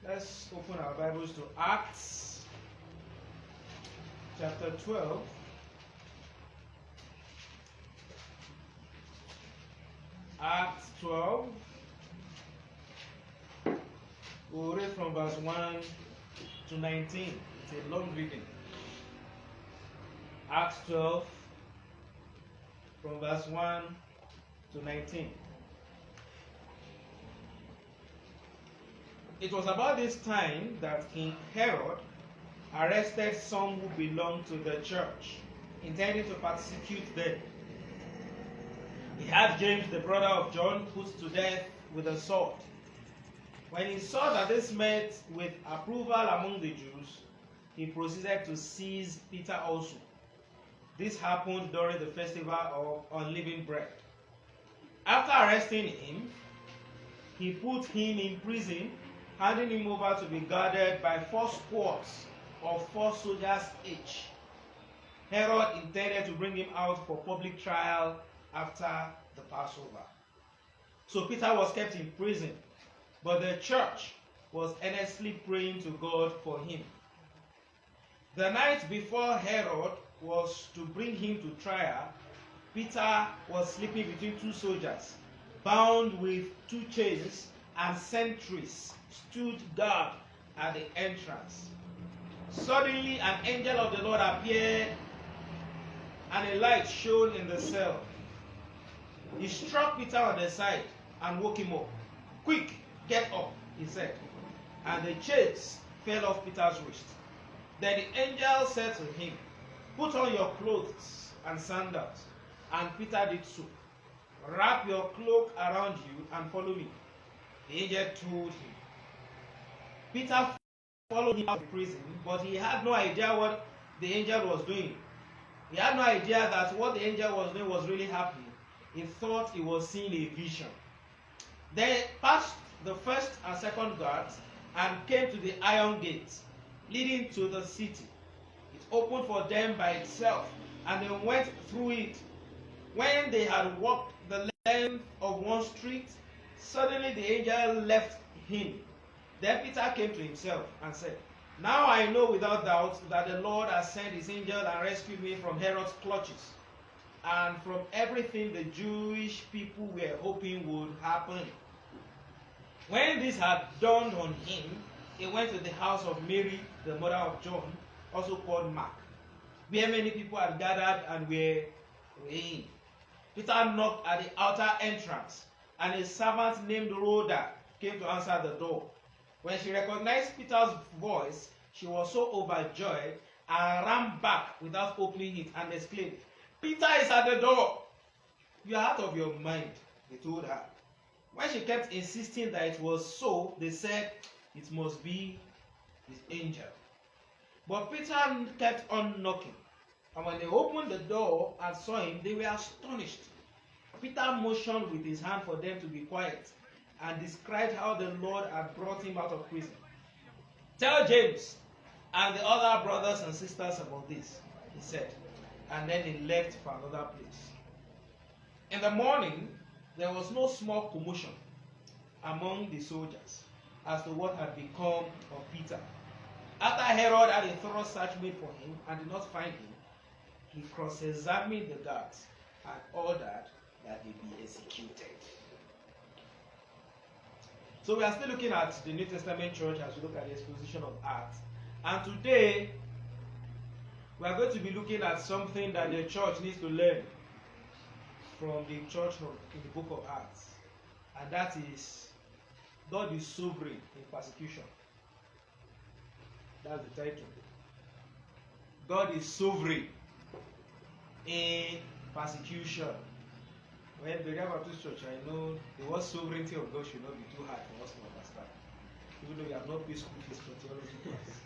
Let's open our Bibles to Acts chapter 12. Acts 12. We'll read from verse 1 to 19. It's a long reading. Acts 12, from verse 1 to 19. It was about this time that King Herod arrested some who belonged to the church, intending to persecute them. He had James, the brother of John, put to death with a sword. When he saw that this met with approval among the Jews, he proceeded to seize Peter also. This happened during the festival of unleavened bread. After arresting him, he put him in prison, handing him over to be guarded by 4 squads of 4 soldiers each. Herod intended to bring him out for public trial after the Passover. So Peter was kept in prison, but the church was earnestly praying to God for him. The night before Herod was to bring him to trial, Peter was sleeping between 2 soldiers, bound with 2 chains, and sentries stood guard at the entrance. Suddenly an angel of the Lord appeared, and a light shone in the cell. He struck Peter on the side and woke him up. "Quick, get up," he said. And the chains fell off Peter's wrist. Then the angel said to him, "Put on your clothes and sandals." And Peter did so. "Wrap your cloak around you and follow me," the angel told him. Peter followed him out of prison, but he had no idea what the angel was doing. He had no idea that what the angel was doing was really happening. He thought he was seeing a vision. They passed the first and second guards and came to the iron gate leading to the city. It opened for them by itself, and they went through it. When they had walked the length of one street, suddenly the angel left him. Then Peter came to himself and said, "Now I know without doubt that the Lord has sent his angel and rescued me from Herod's clutches and from everything the Jewish people were hoping would happen." When this had dawned on him, he went to the house of Mary, the mother of John, also called Mark, where many people had gathered and were praying. Peter knocked at the outer entrance, and a servant named Rhoda came to answer the door. When she recognized Peter's voice, she was so overjoyed and ran back without opening it and exclaimed, "Peter is at the door." "You are out of your mind," they told her. When she kept insisting that it was so, they said, "It must be his angel." But Peter kept on knocking, and when they opened the door and saw him, they were astonished. Peter motioned with his hand for them to be quiet and described how the Lord had brought him out of prison. "Tell James and the other brothers and sisters about this," he said, and then he left for another place. In the morning, there was no small commotion among the soldiers as to what had become of Peter. After Herod had a thorough search made for him and did not find him, he cross-examined the guards and ordered that they be executed. So we are still looking at the New Testament church as we look at the exposition of Acts. And today, we are going to be looking at something that the church needs to learn from the church in the book of Acts. And that is, God is sovereign in persecution. That's the title. God is sovereign in persecution. Well, the Real Baptist Church, I know the word sovereignty of God should not be too hard for us to understand. Even though we have not paid school fees for theology class.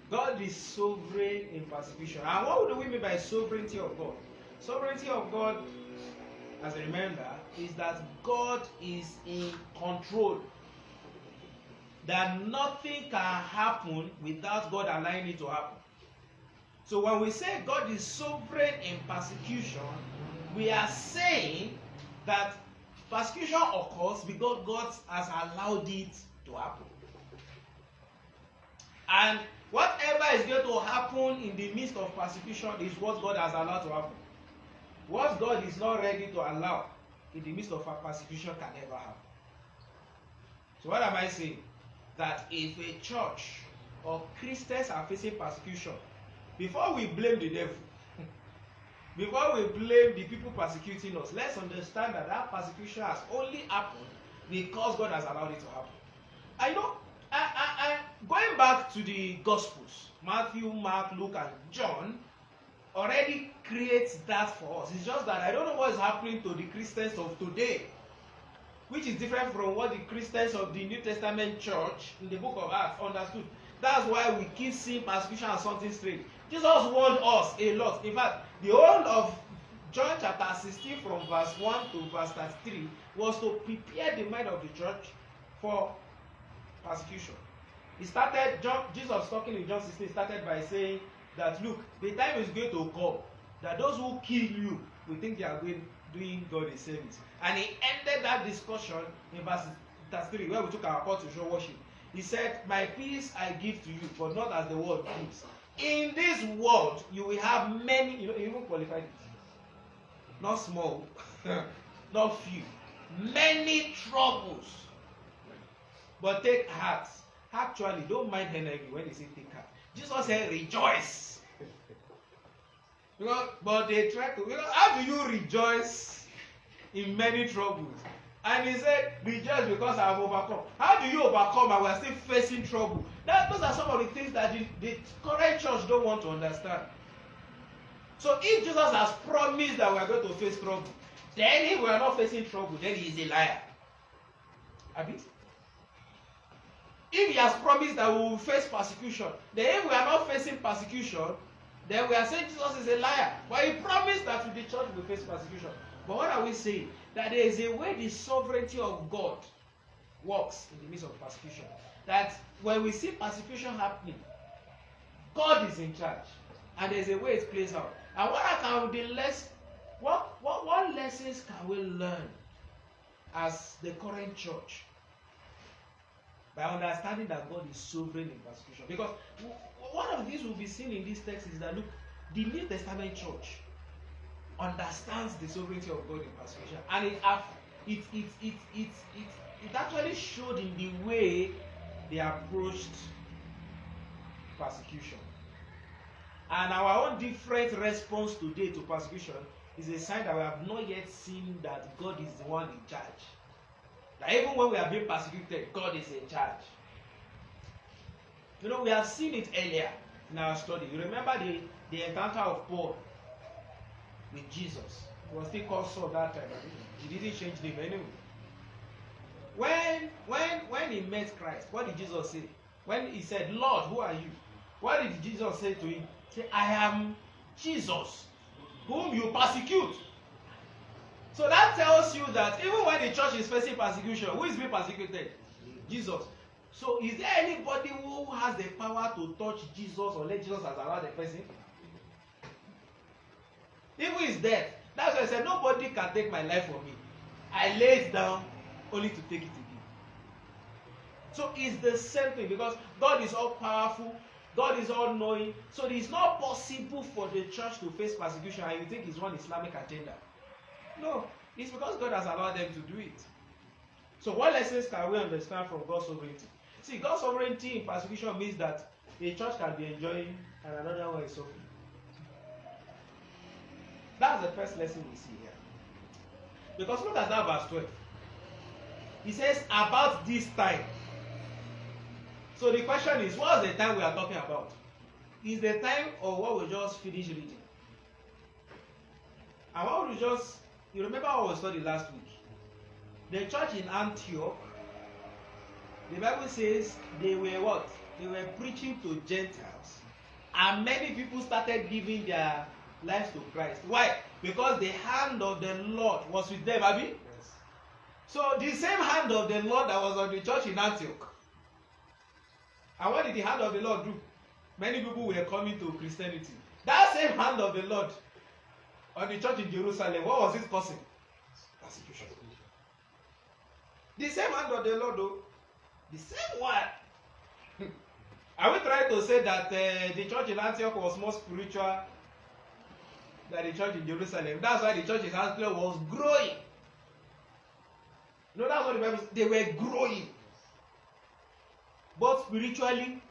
God is sovereign in persecution. And what do we mean by sovereignty of God? Sovereignty of God, as a reminder, is that God is in control. That nothing can happen without God allowing it to happen. So when we say God is sovereign in persecution, we are saying that Persecution occurs because God has allowed it to happen. And whatever is going to happen in the midst of persecution is what God has allowed to happen. What God is not ready to allow in the midst of a persecution can never happen. So what am I saying? That if a church or Christians are facing persecution, before we blame the devil, before we blame the people persecuting us, let's understand that that persecution has only happened because God has allowed it to happen. I know, going back to the Gospels, Matthew, Mark, Luke, and John already creates that for us. It's just that I don't know what is happening to the Christians of today, which is different from what the Christians of the New Testament church in the book of Acts understood. That's why we keep seeing persecution as something strange. Jesus warned us a lot. In fact, the whole of John chapter 16 from verse 1 to verse 33 was to prepare the mind of the church for persecution. Jesus talking in John 16 started by saying that, look, the time is going to come that those who kill you will think they are doing God a service. And he ended that discussion in verse 3 where we took our call to show worship. He said, my peace I give to you, but not as the world gives. In this world, you will have many, he even qualified it. Not small, not few. Many troubles. But take heart. Actually, don't mind NIV when they say take heart. Jesus said, rejoice. But they try to, how do you rejoice in many troubles? And he said, rejoice because I have overcome. How do you overcome and we are still facing trouble? Those are some of the things that the current church don't want to understand. So if Jesus has promised that we are going to face trouble, then if we are not facing trouble, then he is a liar. Abi? If he has promised that we will face persecution, then if we are not facing persecution, then we are saying Jesus is a liar. But he promised that the church will face persecution. But what are we saying? That there is a way the sovereignty of God works in the midst of persecution. That when we see persecution happening, God is in charge. And there is a way it plays out. And what lessons can we learn as the current church? By understanding that God is sovereign in persecution. Because one of the things we'll be seeing in this text is that, look, the New Testament church understands the sovereignty of God in persecution, and it actually showed in the way they approached persecution. And our own different response today to persecution is a sign that we have not yet seen that God is the one in charge. That even when we are being persecuted, God is in charge. We have seen it earlier in our study. You remember the encounter of Paul with Jesus. He was still called Saul that time. He didn't change name anyway. When he met Christ, what did Jesus say? When he said, Lord, who are you? What did Jesus say to him? He said, I am Jesus, whom you persecute. So that tells you that even when the church is facing persecution, who is being persecuted? Jesus. So is there anybody who has the power to touch Jesus or let Jesus has allowed the person? Even his death. That's why I said nobody can take my life from me. I lay it down only to take it again. So it's the same thing because God is all powerful, God is all knowing. So it is not possible for the church to face persecution and you think it's one Islamic agenda. No, it's because God has allowed them to do it. So what lessons can we understand from God's sovereignty? See, God's sovereignty in persecution means that a church can be enjoying and another one is suffering. That's the first lesson we see here. Because look at that verse 12. He says, about this time. So the question is, what is the time we are talking about? Is the time or what we just finished reading? And what we just, you remember what we studied last week? The church in Antioch, the Bible says they were what? They were preaching to Gentiles. And many people started giving their lives to Christ. Why? Because the hand of the Lord was with them, Abi? Yes. So the same hand of the Lord that was on the church in Antioch. And what did the hand of the Lord do? Many people were coming to Christianity. That same hand of the Lord on the church in Jerusalem, what was it causing? Persecution. The same hand of the Lord, though. The same one. Are we trying to say that the church in Antioch was more spiritual than the church in Jerusalem? That's why the church in Antioch was growing. No, that's what the Bible says. They were growing. Both spiritually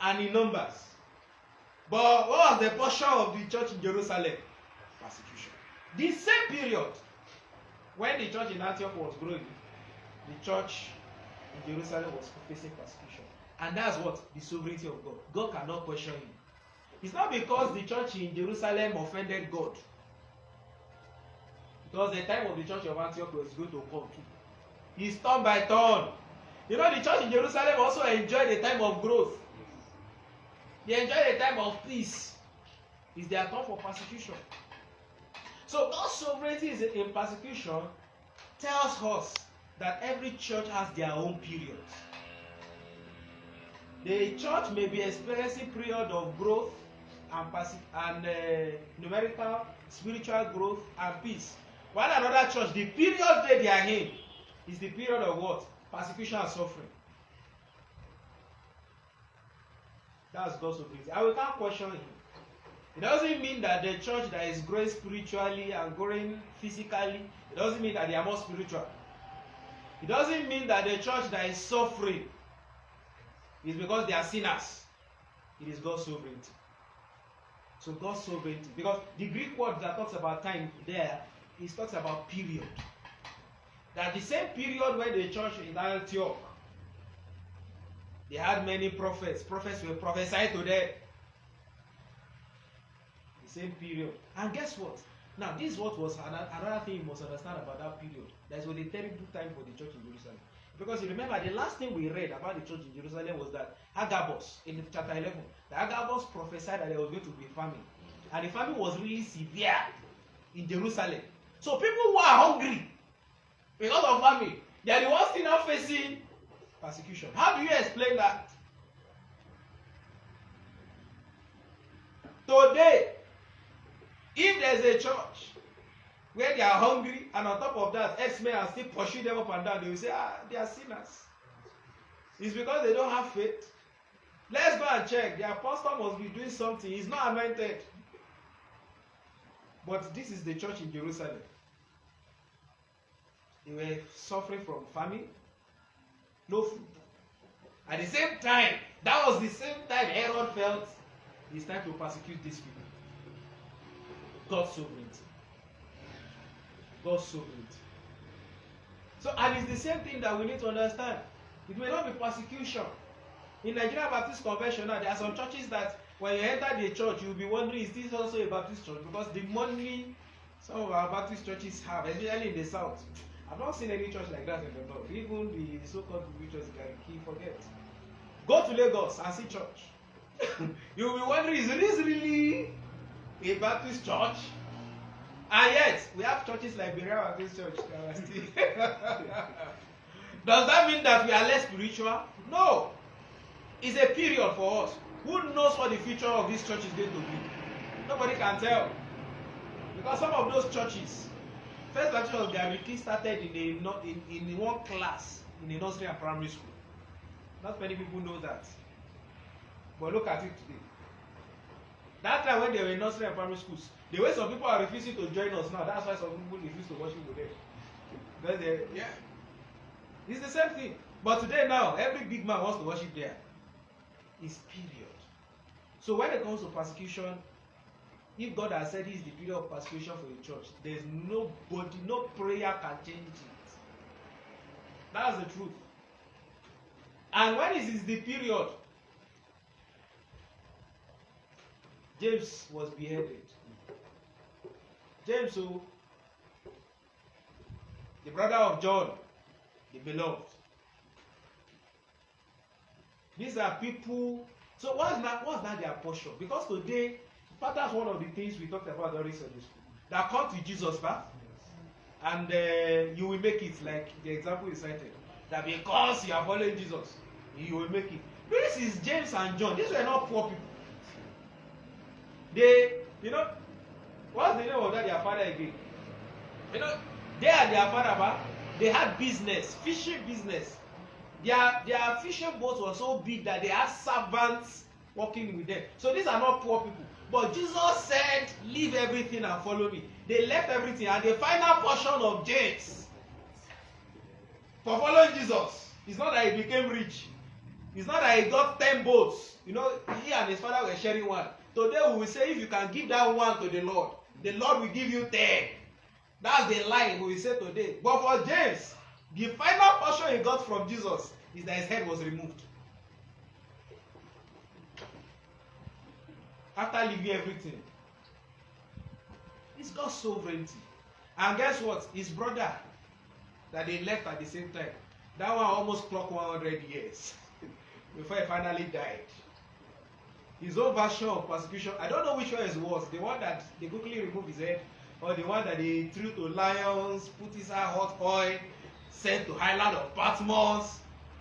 and in numbers. But what was the portion of the church in Jerusalem? Persecution. The same period when the church in Antioch was growing, the church in Jerusalem was facing persecution. And that's what? The sovereignty of God. God cannot question him. It's not because the church in Jerusalem offended God. Because the time of the church of Antioch was going to come too. It's turn by turn. You know, the church in Jerusalem also enjoyed a time of growth. They enjoyed a time of peace. It's their turn for persecution. So God's sovereignty is in persecution tells us that every church has their own periods. The church may be experiencing period of growth and numerical, spiritual growth and peace. While another church, the period they are in is the period of what? Persecution and suffering. That's God's sovereignty. And we can't question him. It doesn't mean that the church that is growing spiritually and growing physically, it doesn't mean that they are more spiritual. It doesn't mean that the church that is suffering is because they are sinners. It is God's sovereignty. So God's sovereignty. Because the Greek word that talks about time there, it talks about period. That the same period when the church in Antioch, they had many prophets. Prophets were prophesied to them. The same period. And guess what? Now, this is what was another thing you must understand about that period. That was a terrible time for the church in Jerusalem. Because you remember, the last thing we read about the church in Jerusalem was that Agabus, in chapter 11, that Agabus prophesied that there was going to be famine. And the famine was really severe in Jerusalem. So people who are hungry because of famine, they are the ones still now facing persecution. How do you explain that? Today, if there is a church where they are hungry and on top of that, X-Men are still pushing them up and down, they will say, they are sinners. It's because they don't have faith. Let's go and check. The apostle must be doing something. He's not anointed. But this is the church in Jerusalem. They were suffering from famine, no food. At the same time, that was the same time Herod felt it's time to persecute these people. God's sovereignty. God's sovereignty. So, and it's the same thing that we need to understand. It may not be persecution. In Nigeria Baptist Convention now, there are some churches that when you enter the church, you'll be wondering, is this also a Baptist church? Because the money some of our Baptist churches have, especially in the south, I've not seen any church like that in the north. Even the so-called churches, he forget. Go to Lagos and see church. You'll be wondering, is this really a Baptist church? And yet, we have churches like Berea Baptist Church. Does that mean that we are less spiritual? No. It's a period for us. Who knows what the future of this church is going to be? Nobody can tell. Because some of those churches, First Baptist of Gariki started in one class in a nursery and primary school. Not many people know that. But look at it today. That time when they were in nursery and primary schools, the way some people are refusing to join us now, that's why some people refuse to worship with them. Because it's the same thing. But today now, every big man wants to worship there. It's period. So when it comes to persecution, if God has said this is the period of persecution for the church, there's nobody, no prayer can change it. That's the truth. And when it is the period, James was beheaded. James, the brother of John, the beloved. These are people. So what's not their portion? Because today, that's one of the things we talked about during Sunday school. That come to Jesus first, and you will make it, like the example is cited. That because you are following Jesus, you will make it. This is James and John. These were not poor people. They, what's the name of that their father again? They are their father, They had business, fishing business. Their fishing boats were so big that they had servants working with them. So these are not poor people. But Jesus said, leave everything and follow me. They left everything, and the final portion of James for following Jesus, it's not that he became rich. It's not that he got 10 boats. You know, he and his father were sharing one. Today we will say, if you can give that one to the Lord will give you 10. That's the line we will say today. But for James, the final portion he got from Jesus is that his head was removed. After leaving everything. It's God's sovereignty. And guess what? His brother that they left at the same time, that one almost clocked 100 years before he finally died. His own version of persecution, I don't know which one is worse. The one that they quickly removed his head, or the one that they threw to lions, put his hot oil, sent to Highland of Patmos.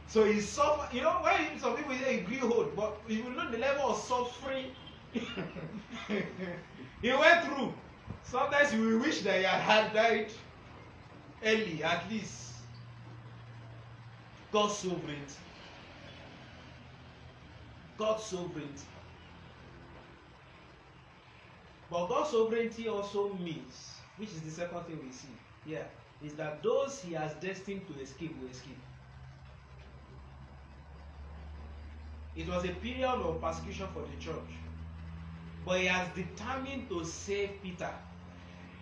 So he suffered. You know, when some people say he grew old, but if you know the level of suffering he went through. Sometimes you will wish that he had died early, at least. God's sovereignty. God's sovereignty. But God's sovereignty also means, which is the second thing we see here, is that those he has destined to escape will escape. It was a period of persecution for the church. But he has determined to save Peter.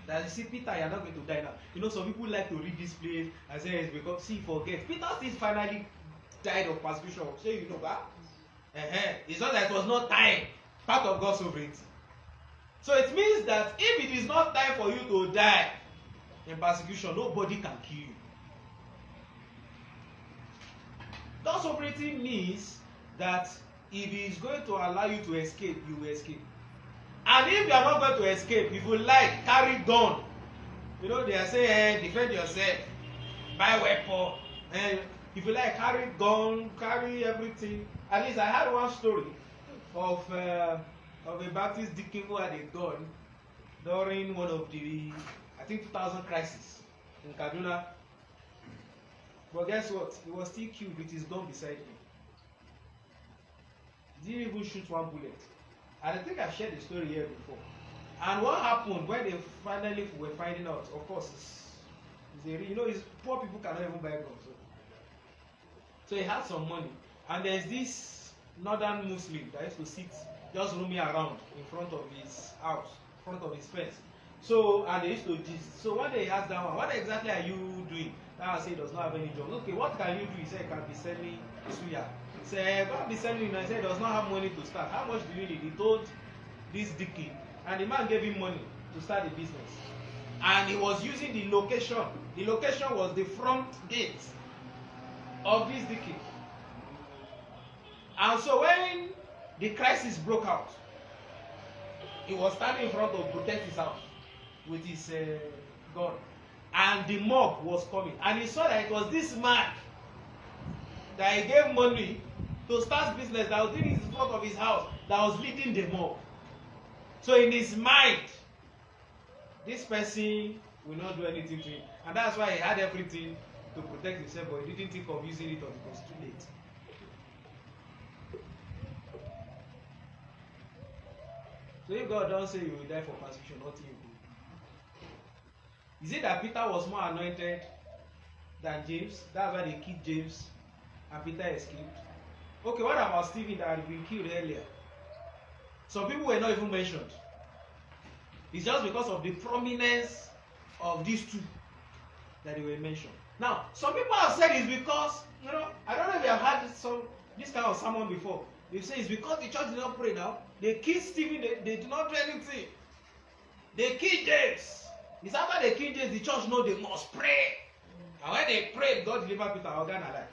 That you see, Peter, you're not going to die now. You know, some people like to read this place and say it's because, see, forget. Peter still finally died of persecution. So you know that? It's not that it was not time. Part of God's sovereignty. So it means that if it is not time for you to die in persecution, nobody can kill you. God's sovereignty means that if he is going to allow you to escape, you will escape. And if you are not going to escape, if you like, carry gun. You know, they are saying, defend yourself, buy weapon. And if you like, carry gun, carry everything. At least I had one story of a Baptist deacon who had a gun during one of the, I think, 2000 crisis in Kaduna. But guess what? He was still killed with his gun beside him. He didn't even shoot one bullet. And I think I've shared the story here before. And what happened when they finally were finding out? Of course, poor people cannot even buy guns. So he had some money. And there's this northern Muslim that used to sit just roaming around in front of his house, in front of his fence. So, and they used to gist. So one day he asked that one, what exactly are you doing? That one said he does not have any job. Okay, what can you do? He said he can be selling suya. He said, go and be selling. And he said he does not have money to start. How much do you need? He told this deacon. And the man gave him money to start the business. And he was using the location. The location was the front gate of this deacon. And so when the crisis broke out, he was standing in front of protect his house with his gun. And the mob was coming. And he saw that it was this man that he gave money to start business that was doing in front of his house that was leading the mob. So in his mind, this person will not do anything to him. And that's why he had everything to protect himself, but he didn't think of using it until it was too late. So if God don't say you will die for persecution, nothing you do. Is it that Peter was more anointed than James? That's why they killed James and Peter escaped. Okay, what about Stephen that had been killed earlier? Some people were not even mentioned. It's just because of the prominence of these two that they were mentioned. Now, some people have said it's because, I don't know if you have had this kind of sermon before. They say it's because the church did not pray now. They killed Stephen, they did not do anything. They killed James. It's after they killed James, the church know they must pray. And when they prayed, God delivered Peter Organ alive.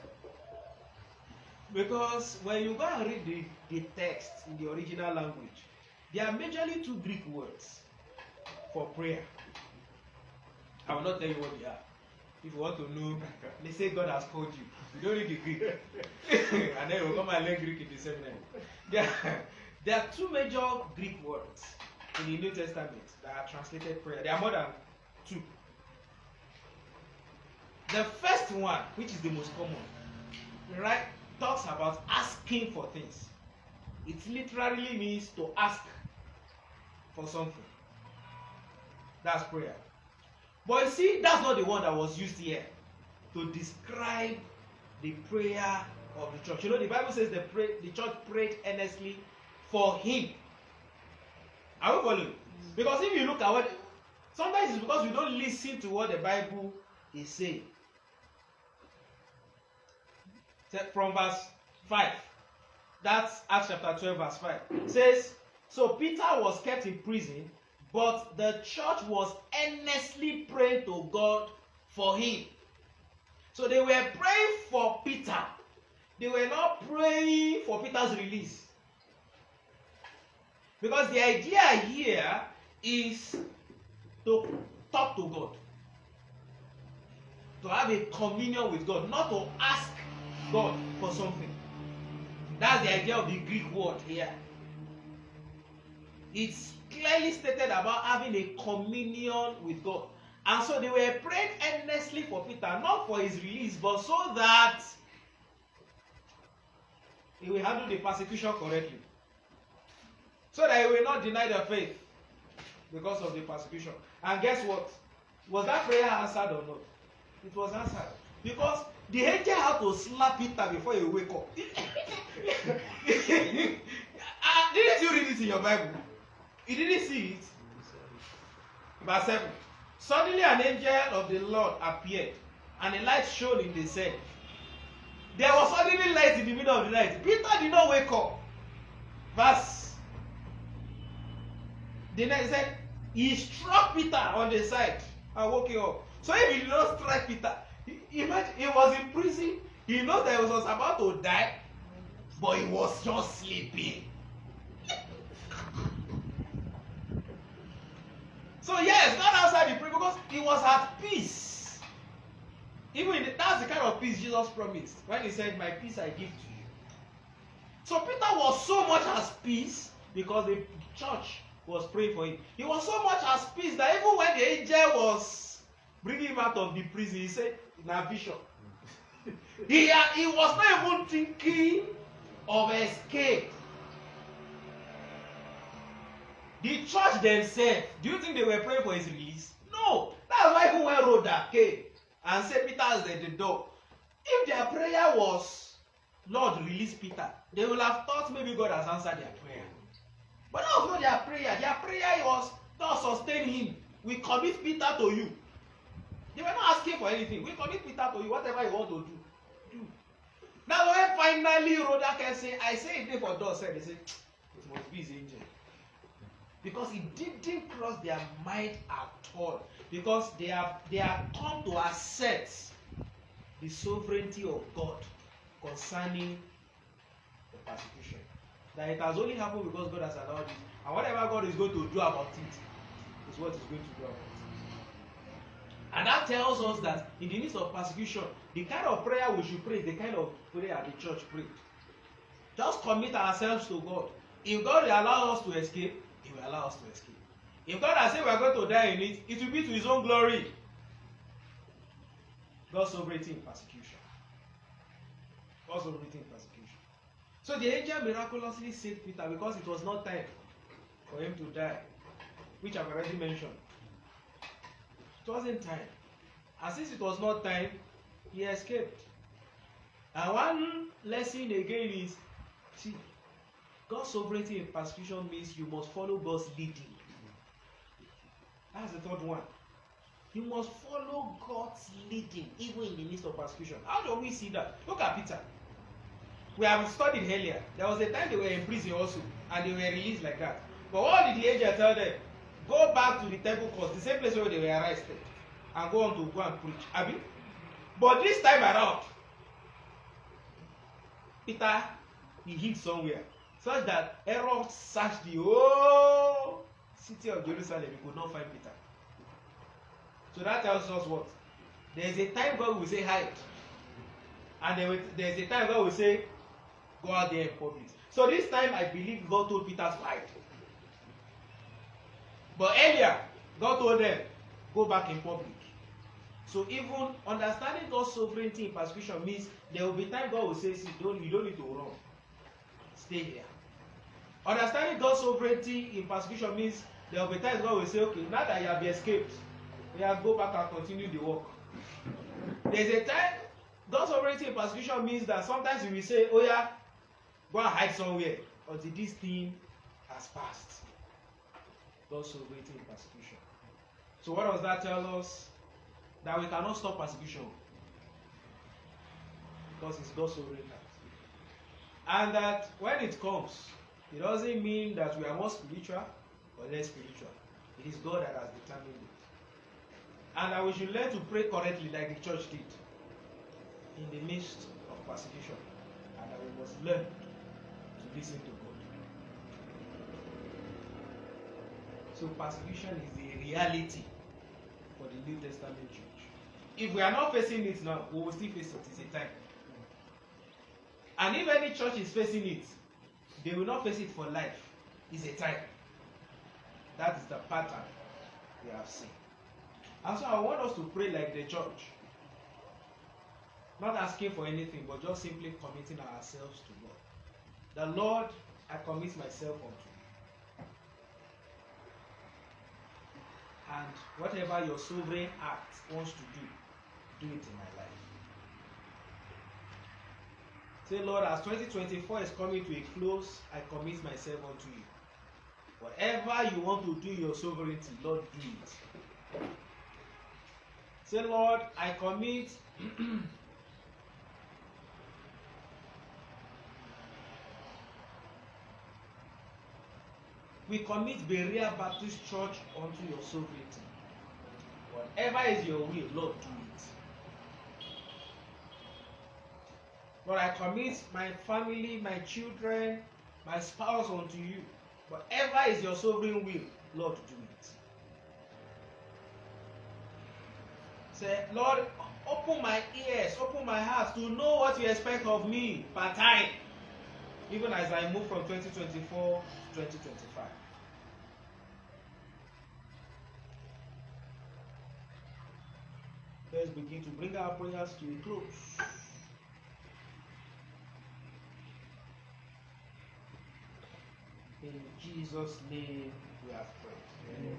Because when you go and read the text in the original language, there are majorly two Greek words for prayer. I will not tell you what they are. If you want to know, they say God has called you. You don't read the Greek. And then you will come and learn Greek in the seminary. There are two major Greek words in the New Testament that are translated prayer. There are more than two. The first one, which is the most common, right, talks about asking for things. It literally means to ask for something. That's prayer. But you see, that's not the one that was used here to describe the prayer of the church. You know, the Bible says the church prayed earnestly for him. Are we following? Because if you look at what, sometimes it's because we don't listen to what the Bible is saying. From verse 5, that's Acts chapter 12, verse 5. It says, so Peter was kept in prison, but the church was earnestly praying to God for him. So they were praying for Peter. They were not praying for Peter's release. Because the idea here is to talk to God. To have a communion with God, not to ask God for something. That's the idea of the Greek word here. It's clearly stated about having a communion with God. And so they were praying earnestly for Peter, not for his release, but so that he will handle the persecution correctly. So that he will not deny the faith because of the persecution. And guess what? Was that prayer answered or not? It was answered. Because the angel had to slap Peter before he wake up. Didn't you read it in your Bible? You didn't see it? Verse 7. Suddenly an angel of the Lord appeared, and a light shone in the cell. There was suddenly light in the middle of the night. Peter did not wake up. Verse. The next said, he struck Peter on the side and woke him up. So if he did not strike Peter, imagine he was in prison. He knows that he was about to die, but he was just sleeping. So yes, God answered the prayer because he was at peace. That's the kind of peace Jesus promised when he said, my peace I give to you. So Peter was so much at peace because the church was praying for him. He was so much at peace that even when the angel was bringing him out of the prison, he said, in a vision, he was not even thinking of escape. The church themselves, do you think they were praying for his release? No. That's why even when Rhoda came and said Peter is at the door, if their prayer was, Lord, release Peter, they will have thought maybe God has answered their prayer. But that was not their prayer. Their prayer was, God sustain him. We commit Peter to you. They were not asking for anything. We commit Peter to you. Whatever you want to do, do. Now when finally Rhoda can say, I say it for God, said, they say, it must be his angel. Because it didn't cross their mind at all. Because they have come to accept the sovereignty of God concerning the persecution. That it has only happened because God has allowed it. And whatever God is going to do about it is what He's going to do about it. And that tells us that in the midst of persecution, the kind of prayer we should pray is the kind of prayer the church prayed. Just commit ourselves to God. If God will allow us to escape, He will allow us to escape. If God has said we are going to die in it, it will be to His own glory. God's sovereignty in persecution. God's sovereignty in persecution. So the angel miraculously saved Peter because it was not time for him to die, which I've already mentioned. It wasn't time. And since it was not time, he escaped. And one lesson again is, see, God's sovereignty in persecution means you must follow God's leading. That's the third one. You must follow God's leading, even in the midst of persecution. How do we see that? Look at Peter. We have studied earlier. There was a time they were in prison also, and they were released like that. But what did the angel tell them? Go back to the temple court, the same place where they were arrested, and go on to go and preach. Abi? But this time around, Peter, he hid somewhere, such that Herod searched the whole city of Jerusalem. He could not find Peter. So that tells us what? There is a time God will say hide, and there is a time God will say go out there in public. So this time I believe God told Peter to hide. But earlier, God told them, go back in public. So even understanding God's sovereignty in persecution means there will be time God will say, see, you don't need to run. Stay here. Understanding God's sovereignty in persecution means there will be times God will say, okay, now that you have escaped, you have to go back and continue the work. There's a time, God's sovereignty in persecution means that sometimes you will say, oh yeah, go and hide somewhere until this thing has passed. God's sovereignty in persecution. So what does that tell us? That we cannot stop persecution. Because it's God's sovereign act. And that when it comes, it doesn't mean that we are more spiritual or less spiritual. It is God that has determined it. And that we should learn to pray correctly like the church did in the midst of persecution. And that we must learn to listen to God. So persecution is the reality for the New Testament church. If we are not facing it now, we will still face it. It's a time. And if any church is facing it, they will not face it for life. It's a time. That is the pattern we have seen. And so I want us to pray like the church. Not asking for anything, but just simply committing ourselves to God. The Lord, I commit myself unto you. And whatever your sovereign act wants to do it in my life. Say, Lord, as 2024 is coming to a close, I commit myself unto you. Whatever you want to do your sovereignty, Lord, do it. Say, Lord, I commit we commit Berea Baptist Church unto your sovereignty. Whatever is your will, Lord, do it. Lord, I commit my family, my children, my spouse unto you. Whatever is your sovereign will, Lord, do it. Say, Lord, open my ears, open my heart to know what you expect of me per time, even as I move from 2024 to 2025. Let's begin to bring our prayers to a close. In Jesus' name we have prayed. Amen.